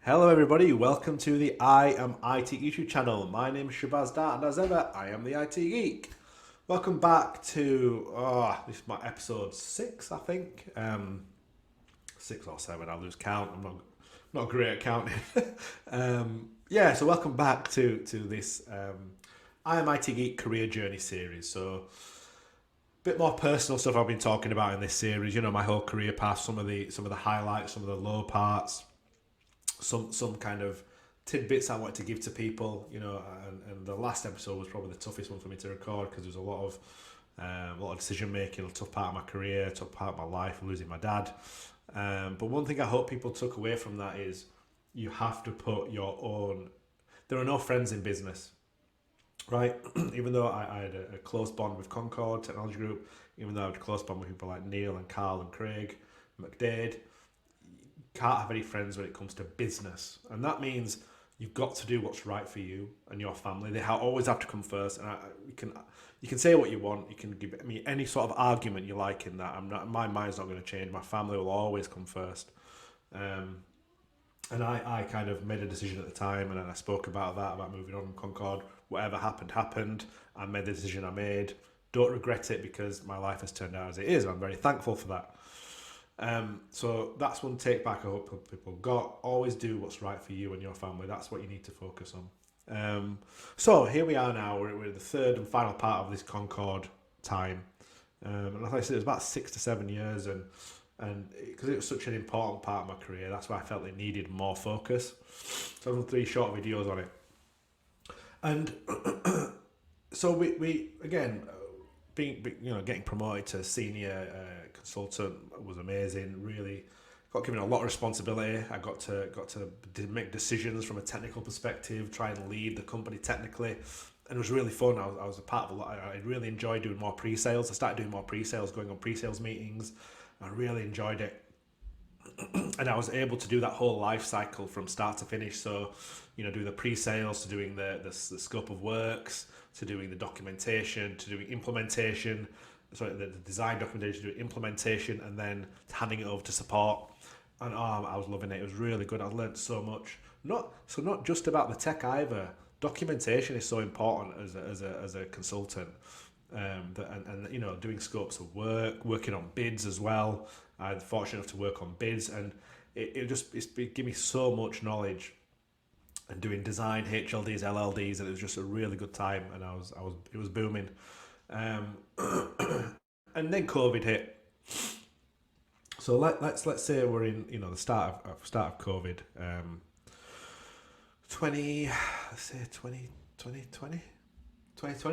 Hello, everybody. Welcome to the I Am IT YouTube channel. My name is Shabazz Dart, and as ever, I am the IT Geek. Welcome back to this is my episode 6, I think. 6 or 7. I lose count. I'm not great at counting. So welcome back to this I Am IT Geek career journey series. So bit more personal stuff I've been talking about in this series. You know, my whole career path, some of the highlights, some of the low parts, some kind of tidbits I wanted to give to people, and the last episode was probably the toughest one for me to record because there was a lot of decision making, a tough part of my career, a tough part of my life, losing my dad. But one thing I hope people took away from that is you have to put your own. There are no friends in business, right? Even though I had a close bond with Concord Technology Group, even though I had a close bond with people like Neil and Carl and Craig, McDade, can't have any friends when it comes to business, and that means you've got to do what's right for you and your family. They always have to come first. And you can say what you want. You can give me any sort of argument you like in that. My mind's not going to change. My family will always come first. And I kind of made a decision at the time, and then I spoke about that, about moving on from Concord. Whatever happened, happened. I made the decision I made. Don't regret it because my life has turned out as it is. I'm very thankful for that. So that's one take back I hope people got. Always do what's right for you and your family. That's what you need to focus on. So here we are now. We're in the third and final part of this Concord time. And like I said, it was about 6 to 7 years, and because it was such an important part of my career, that's why I felt it needed more focus. So I've done 3 short videos on it. And so we again, getting promoted to senior consultant was amazing. Really got given a lot of responsibility. I got to make decisions from a technical perspective, try and lead the company technically, and it was really fun. I was a part of a lot. I really enjoyed doing more pre-sales. I started doing more pre-sales, going on pre-sales meetings. I really enjoyed it. And I was able to do that whole life cycle from start to finish. So, do the pre-sales, to doing the scope of works, to doing the documentation, to doing implementation, the design documentation, to doing implementation, and then handing it over to support. And I was loving it. It was really good. I learned so much. Not just about the tech either. Documentation is so important as a consultant. Doing scopes of work, working on bids as well. I'm fortunate enough to work on bids, and it gave me so much knowledge. And doing design, HLDs, LLDs, and it was just a really good time. And it was booming. And then COVID hit. So let's say we're in the start of COVID. 2020,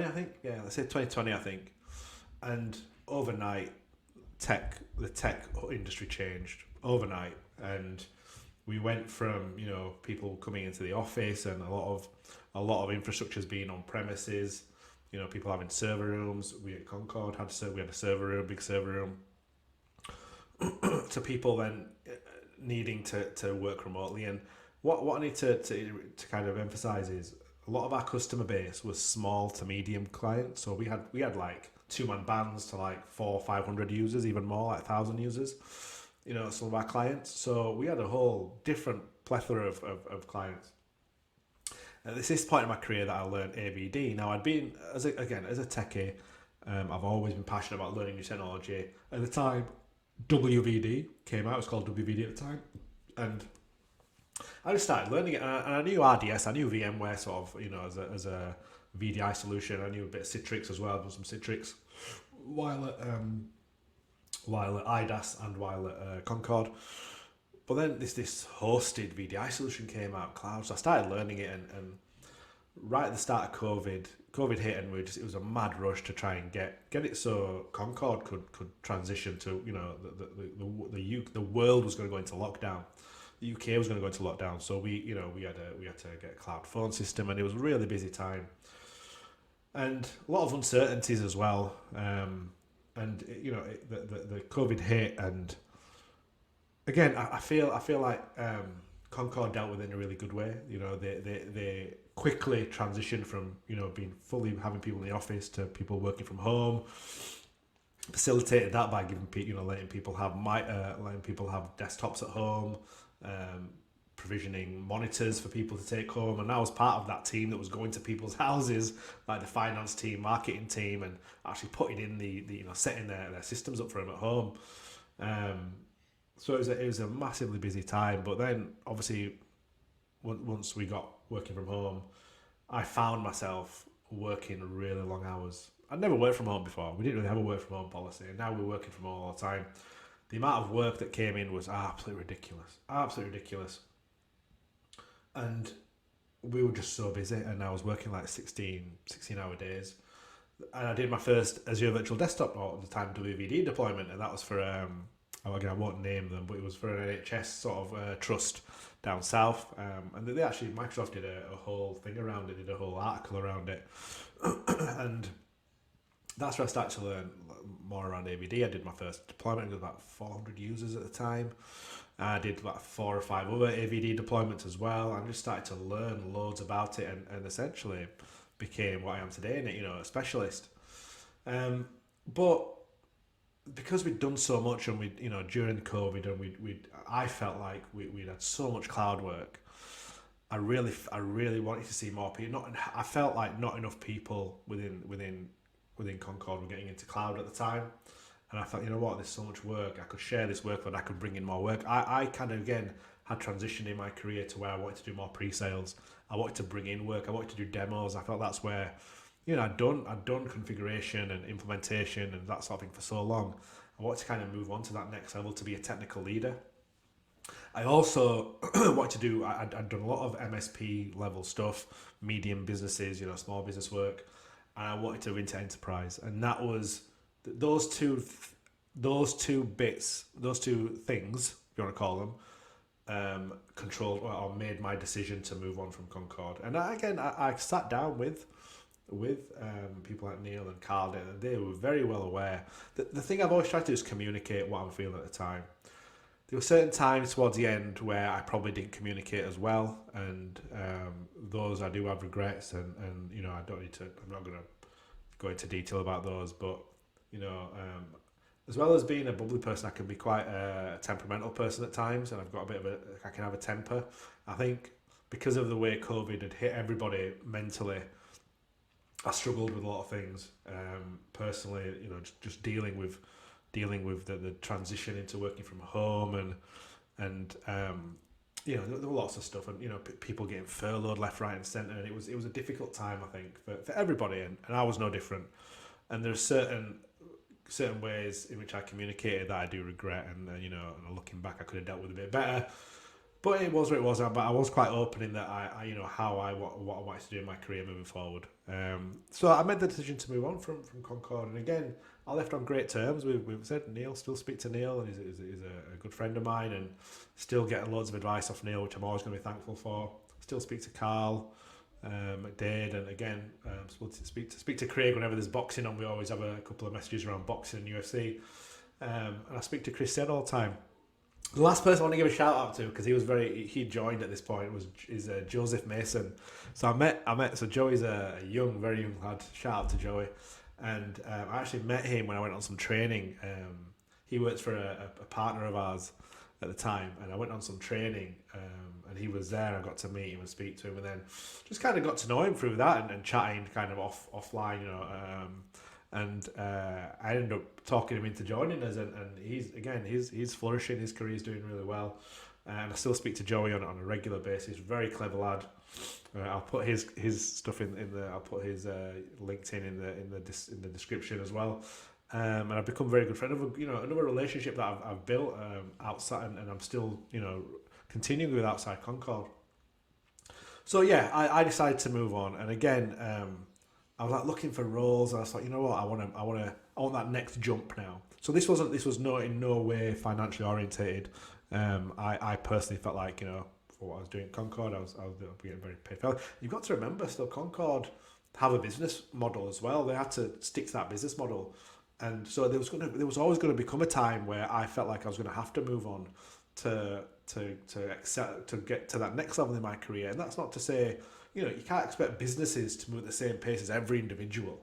I think. Yeah, let's say 2020, I think. And overnight, the tech industry changed overnight, and we went from people coming into the office, and a lot of infrastructures being on premises. People having server rooms. We at Concord we had a server room, big server room. To people then needing to work remotely. And what I need to kind of emphasize is a lot of our customer base was small to medium clients. So we had like 2-man bands to like 400-500 users, even more, like 1,000 users. Some of our clients. So we had a whole different plethora of clients. At this point in my career that I learned ABD. Now I'd been as a techie, I've always been passionate about learning new technology. At the time, WVD came out. It was called WVD at the time, and I just started learning it. And I knew RDS, I knew VMware sort of, as a VDI solution. I knew a bit of Citrix as well. Done some Citrix while at IDAS and while at Concord. But then this hosted VDI solution came out, cloud. So I started learning it, and right at the start of COVID hit, and it was a mad rush to try and get it so Concord could transition to the world was going to go into lockdown. The UK was going to go into lockdown, so we had to get a cloud phone system, and it was a really busy time, and a lot of uncertainties as well. The COVID hit, and again, I feel like Concord dealt with it in a really good way. They quickly transitioned from being fully having people in the office to people working from home. Facilitated that by giving letting people have desktops at home. provisioning monitors for people to take home, and I was part of that team that was going to people's houses, like the finance team, marketing team, and actually putting in the setting their systems up for them at home. Um, so it was a massively busy time. But then obviously once we got working from home, I found myself working really long hours. I'd never worked from home before. We didn't really have a work from home policy, and now we're working from home all the time. The amount of work that came in was absolutely ridiculous. Absolutely ridiculous. And we were just so busy, and I was working like 16 hour days. And I did my first Azure Virtual Desktop, or at the time WVD deployment, and that was for, again, I won't name them, but it was for an NHS sort of trust down south. And they actually, Microsoft did a whole thing around it, did a whole article around it. And that's where I started to learn more around AVD. I did my first deployment with about 400 users at the time. I did like 4 or 5 other AVD deployments as well. I just started to learn loads about it, and essentially became what I am today in it, a specialist. But because we'd done so much, and we, during COVID, and I felt like we'd had so much cloud work. I really wanted to see more people. I felt like not enough people within Concord were getting into cloud at the time. And I thought, you know what, there's so much work. I could share this workload. I could bring in more work. I kind of, again, had transitioned in my career to where I wanted to do more pre-sales. I wanted to bring in work. I wanted to do demos. I felt that's where, I'd done configuration and implementation and that sort of thing for so long. I wanted to kind of move on to that next level to be a technical leader. I also wanted to do, I'd done a lot of MSP level stuff, medium businesses, small business work. And I wanted to into enterprise. And that was those two things, if you want to call them, controlled or made my decision to move on from Concord. And I sat down with people like Neil and Carl, and they were very well aware. The thing I've always tried to do is communicate what I'm feeling at the time. There were certain times towards the end where I probably didn't communicate as well, and those I do have regrets, and I don't need to. I'm not going to go into detail about those, but as well as being a bubbly person, I can be quite a temperamental person at times, and I've got I can have a temper. I think because of the way COVID had hit everybody mentally, I struggled with a lot of things personally. Just dealing with the transition into working from home, and there were lots of stuff, and people getting furloughed left, right, and centre, and it was a difficult time, I think, for everybody, and I was no different. And there's certain ways in which I communicated that I do regret, and looking back, I could have dealt with a bit better. But it was what it was. But I was quite open in that what I wanted to do in my career moving forward. So I made the decision to move on from Concord, and again, I left on great terms. We've said Neil, still speak to Neil, and he's a good friend of mine, and still getting loads of advice off Neil, which I'm always going to be thankful for. Still speak to Carl McDade, and again, speak to Craig whenever there's boxing on. We always have a couple of messages around boxing and UFC, and I speak to Chris all the time. The last person I want to give a shout out to, because he joined at this point, is Joseph Mason. So so Joey's a very young lad. Shout out to Joey. And I actually met him when I went on some training. He works for a partner of ours at the time, and I went on some training, and he was there. I got to meet him and speak to him, and then just kind of got to know him through that, and chatting kind of offline, and I ended up talking him into joining us, and he's flourishing. His career's doing really well, and I still speak to Joey on a regular basis. Very clever lad. I'll put his stuff in the. I'll put his LinkedIn in the description as well. And I've become a very good friend of another relationship that I've built outside, and I'm still continuing with outside Concord. So yeah, I decided to move on, and again, I was like looking for roles, and I thought, you know what, I want that next jump now. So this was in no way financially orientated. I personally felt like for what I was doing at Concord, I was getting very paid for. You've got to remember, still Concord have a business model as well. They had to stick to that business model, and so there was always going to become a time where I felt like I was going to have to move on to get to that next level in my career. And that's not to say you can't expect businesses to move at the same pace as every individual.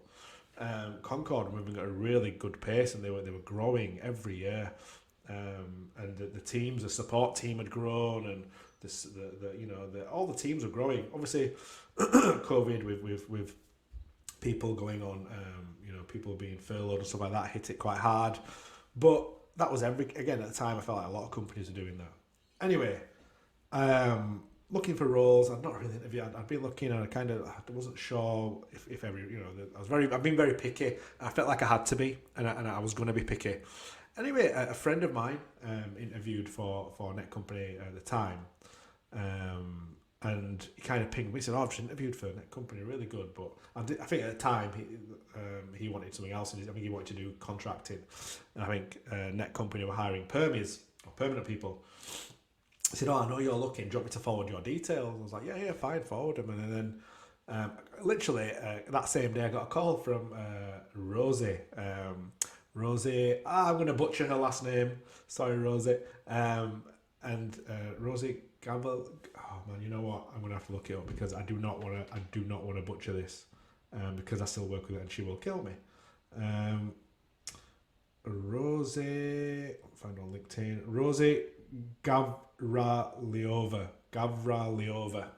Concord were moving at a really good pace, and they were growing every year. And the support team had grown, and all the teams are growing. Obviously, COVID with people going on, people being furloughed and stuff like that hit it quite hard. But that was again at the time. I felt like a lot of companies are doing that. Anyway, looking for roles. I've not really interviewed. I've been looking, and I wasn't sure if I've been very picky. I felt like I had to be, and I was going to be picky. Anyway, a friend of mine interviewed for a net company at the time, and he kind of pinged me. He said, "Oh, I've just interviewed for a net company, really good." But I think at the time he wanted something else, and I think he wanted to do contracting. And I think net company were hiring permies or permanent people. I said, "Oh, I know you're looking. Do you want me to forward your details?" I was like, "Yeah, fine, forward them." And then literally that same day, I got a call from Rosie. Rosie, I'm going to butcher her last name. Sorry, Rosie. And Rosie Gamble. Oh man, you know what? I'm going to have to look it up because I do not want to butcher this because I still work with her and she will kill me. Rosie, I'll find her on LinkedIn. Rosie Gavraliova.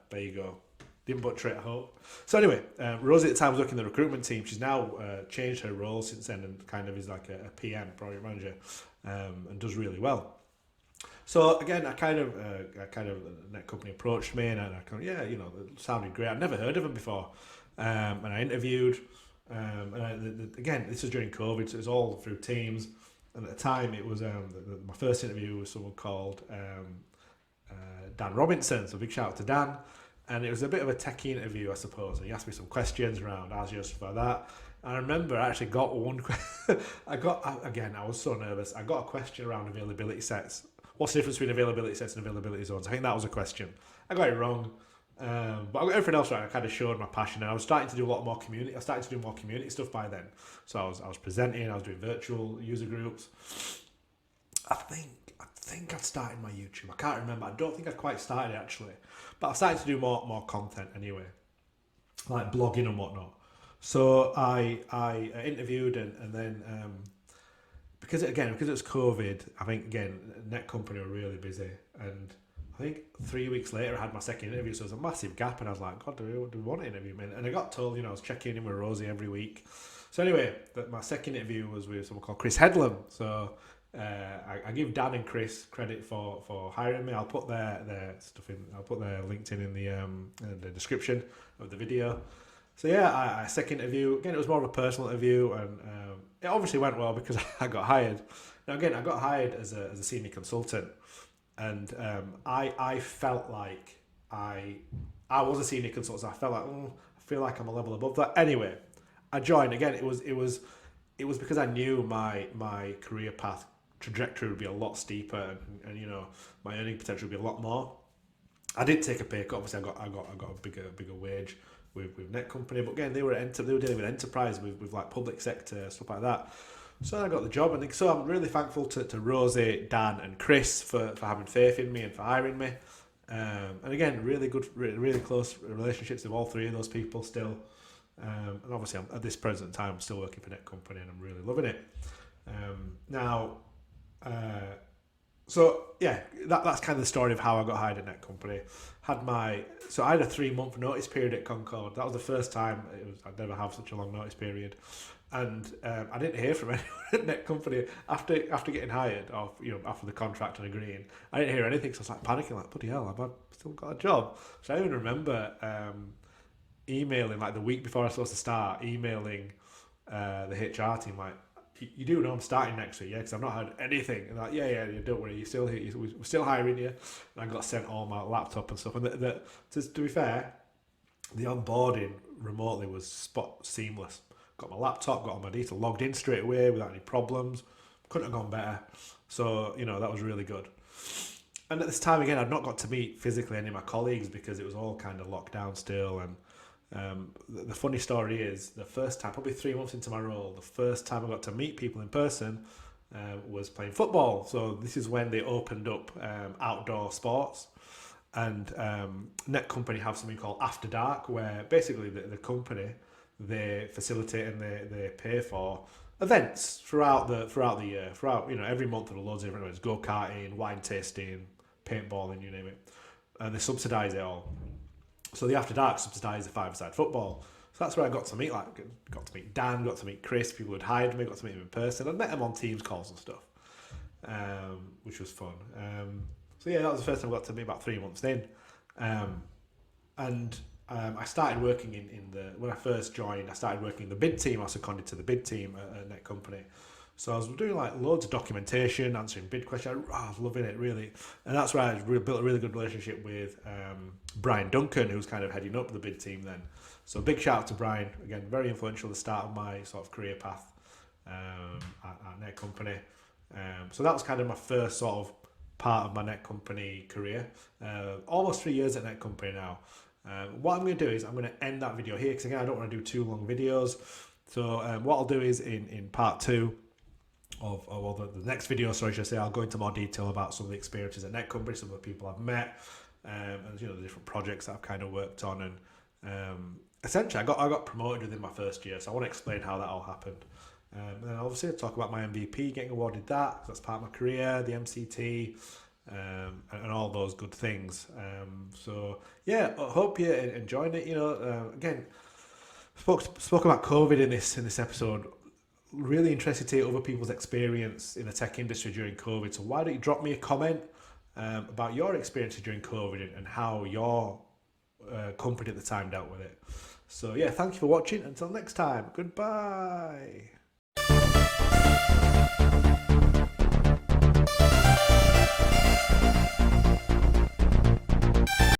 There you go. Didn't butcher it, I hope. So anyway, Rosie at the time was working in the recruitment team. She's now changed her role since then and kind of is like a PM, project manager, and does really well. So again, I kind of net company approached me and it sounded great. I'd never heard of them before, and I interviewed. Again, this was during COVID, so it was all through Teams. And at the time, it was my first interview was someone called Dan Robinson. So big shout out to Dan. And it was a bit of a techie interview, I suppose. And he asked me some questions around Azure, stuff like that. And I remember I actually got one. I was so nervous. I got a question around availability sets. What's the difference between availability sets and availability zones? I think that was a question. I got it wrong. But I got everything else right. I kind of showed my passion, and I was starting to do a lot more community. I started to do more community stuff by then. So I was presenting. I was doing virtual user groups. I think I'd started my YouTube. I can't remember. I don't think I'd quite started it actually, but I started to do more content anyway, like blogging and whatnot. So I interviewed and then because it was COVID, I think again net company were really busy, and I think 3 weeks later I had my second interview, so there was a massive gap, and I was like, God, do we want to interview me? And I got told, I was checking in with Rosie every week. So anyway, my second interview was with someone called Chris Headlam. So I give Dan and Chris credit for hiring me. I'll put their stuff in. I'll put their LinkedIn in the description of the video. So yeah, I second interview. Again, it was more of a personal interview, and it obviously went well because I got hired. Now again, I got hired as a senior consultant, and I felt like I was a senior consultant. So I felt like I feel like I'm a level above that. Anyway, I joined. Again, it was because I knew my career path trajectory would be a lot steeper, and my earning potential would be a lot more. I didn't take a pay cut. Obviously, I got a bigger wage with net company, but again, they were dealing with enterprise with like public sector stuff like that. So I got the job, and so I'm really thankful to Rosie, Dan, and Chris for having faith in me and for hiring me. And again, really good, really close relationships with all three of those people still. And obviously, at this present time, I'm still working for net company, and I'm really loving it. So yeah, that's kind of the story of how I got hired at net company. I had a 3-month notice period at Concord. That was the first time I'd never have such a long notice period, and I didn't hear from anyone at net company after getting hired, or after the contract and agreeing. I didn't hear anything, so I was like panicking, like bloody hell, I've still got a job. So I even remember emailing like the week before I was supposed to start, emailing the HR team like, you do know I'm starting next week, yeah? Because I've not heard anything. And like, yeah, don't worry, you're still here. We're still hiring you. And I got sent all my laptop and stuff. And to be fair, the onboarding remotely was seamless. Got my laptop, got all my data, logged in straight away without any problems. Couldn't have gone better. So that was really good. And at this time again, I'd not got to meet physically any of my colleagues because it was all kind of locked down still. And the funny story is, the first time, probably 3 months into my role, the first time I got to meet people in person was playing football. So this is when they opened up outdoor sports, and Net Company have something called After Dark, where basically the company, they facilitate and they pay for events throughout the year. Every month there are loads of different events: go karting, wine tasting, paintballing, you name it. and they subsidise it all. So the After Dark subsidised the five-a-side football. So that's where I got to meet Dan, got to meet Chris, people who'd hired me, got to meet them in person. I met them on Teams calls and stuff, which was fun. So yeah, that was the first time I got to meet about 3 months in. I started working when I first joined, I started working in the bid team. I was seconded to the bid team at Net Company. So I was doing like loads of documentation, answering bid questions. I was loving it, really. And that's where I built a really good relationship with Brian Duncan, who was kind of heading up the bid team then. So big shout out to Brian. Again, very influential at the start of my sort of career path at Net Company. So that was kind of my first sort of part of my Net Company career. Almost 3 years at Net Company now. What I'm going to do is I'm going to end that video here, because again, I don't want to do too long videos. So what I'll do is in part 2 of the next video, sorry, should I say, I'll go into more detail about some of the experiences at Net Company, some of the people I've met, and the different projects that I've kind of worked on. And essentially, I got promoted within my first year, so I want to explain how that all happened. And then obviously I'll talk about my MVP, getting awarded that, because that's part of my career, the MCT, and all those good things. So yeah, I hope you enjoyed it. Again, spoke about COVID in this episode. Really interested to hear other people's experience in the tech industry during COVID. So why don't you drop me a comment about your experiences during COVID and how your company at the time dealt with it. So yeah, thank you for watching. Until next time, goodbye.